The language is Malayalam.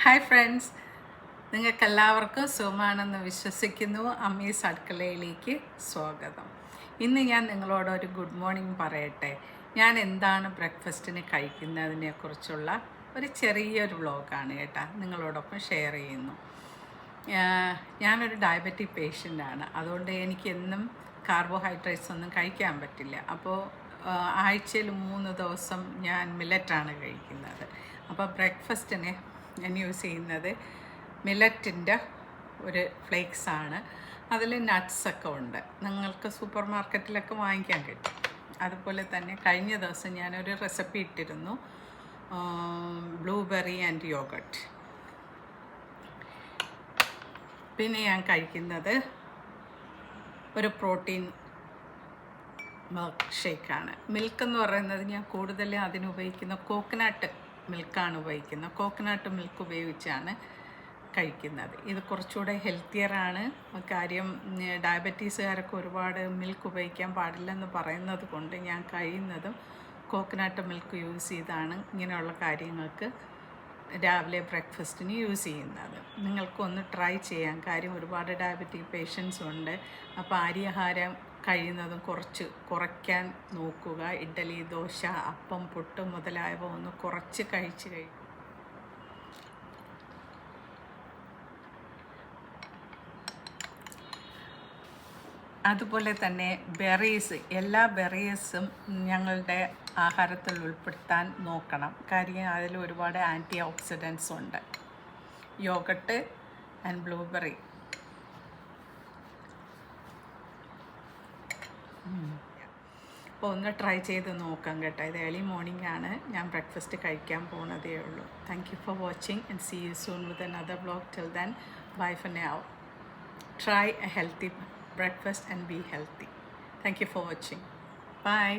ഹായ് ഫ്രണ്ട്സ്, നിങ്ങൾക്കെല്ലാവർക്കും സുഖമാണെന്ന് വിശ്വസിക്കുന്നു. അമ്മീസ് അടുക്കളയിലേക്ക് സ്വാഗതം. ഇന്ന് ഞാൻ നിങ്ങളോടൊരു ഗുഡ് മോർണിംഗ് പറയട്ടെ. ഞാൻ എന്താണ് ബ്രേക്ക്ഫാസ്റ്റിന് കഴിക്കുന്നതിനെക്കുറിച്ചുള്ള ഒരു ചെറിയൊരു വ്ളോഗാണ് കേട്ടോ, നിങ്ങളോടൊപ്പം ഷെയർ ചെയ്യുന്നു. ഞാനൊരു ഡയബറ്റിക് പേഷ്യൻ്റാണ്. അതുകൊണ്ട് എനിക്ക് എന്നും കാർബോഹൈഡ്രേറ്റ്സ് ഒന്നും കഴിക്കാൻ പറ്റില്ല. അപ്പോൾ ആഴ്ചയിൽ 3 ദിവസം ഞാൻ മില്ലറ്റാണ് കഴിക്കുന്നത്. അപ്പോൾ ബ്രേക്ക്ഫാസ്റ്റിന് ഞാൻ യൂസ് ചെയ്യുന്നത് മില്ലറ്റിൻ്റെ ഒരു ഫ്ലേക്സാണ്. അതിൽ നട്ട്സൊക്കെ ഉണ്ട്, നിങ്ങൾക്ക് സൂപ്പർ മാർക്കറ്റിലൊക്കെ വാങ്ങിക്കാൻ കിട്ടും. അതുപോലെ തന്നെ കഴിഞ്ഞ ദിവസം ഞാനൊരു റെസിപ്പി ഇട്ടിരുന്നു, ബ്ലൂബെറി ആൻഡ് യോഗട്ട്. പിന്നെ ഞാൻ കഴിക്കുന്നത് ഒരു പ്രോട്ടീൻ മിൽക്ക് ഷേക്കാണ്. മിൽക്ക് എന്ന് പറയുന്നത് ഞാൻ കൂടുതൽ അതിനുപയോഗിക്കുന്ന കോക്കനട്ട് മിൽക്കാണ് ഉപയോഗിക്കുന്നത്. കോക്കനട്ട് മിൽക്ക് ഉപയോഗിച്ചാണ് കഴിക്കുന്നത്. ഇത് കുറച്ചുകൂടെ ഹെൽത്തിയറാണ്. കാര്യം ഡയബറ്റീസുകാരൊക്കെ ഒരുപാട് മിൽക്ക് ഉപയോഗിക്കാൻ പാടില്ലെന്ന് പറയുന്നത് കൊണ്ട് ഞാൻ കഴിയുന്നതും കോക്കനട്ട് മിൽക്ക് യൂസ് ചെയ്താണ് ഇങ്ങനെയുള്ള കാര്യങ്ങൾക്ക് രാവിലെ ബ്രേക്ക്ഫാസ്റ്റിന് യൂസ് ചെയ്യുന്നത്. നിങ്ങൾക്കൊന്ന് ട്രൈ ചെയ്യാം. കാര്യം ഒരുപാട് ഡയബറ്റിക് പേഷ്യൻസ് ഉണ്ട്. അപ്പോൾ അരിയാഹാരം കഴിയുന്നതും കുറയ്ക്കാൻ നോക്കുക. ഇഡ്ഡലി, ദോശ, അപ്പം, പുട്ട് മുതലായവ ഒന്ന് കുറച്ച് കഴിച്ച് അതുപോലെ തന്നെ ബെറീസ്, എല്ലാ ബെറീസും ഞങ്ങളുടെ ആഹാരത്തിൽ ഉൾപ്പെടുത്താൻ നോക്കണം. കാര്യം അതിൽ ഒരുപാട് ആൻറ്റി ഓക്സിഡൻസ് ഉണ്ട്. Yoghurt and blueberry. അപ്പോൾ ഒന്ന് ട്രൈ ചെയ്ത് നോക്കാം കേട്ടോ. ഇത് ഏർലി മോർണിംഗ് ആണ്, ഞാൻ ബ്രേക്ക്ഫാസ്റ്റ് കഴിക്കാൻ പോകുന്നതേ ഉള്ളൂ. Thank you for watching and see you soon with another vlog. Till then, bye for now. Try a healthy breakfast and be healthy. Thank you for watching. Bye.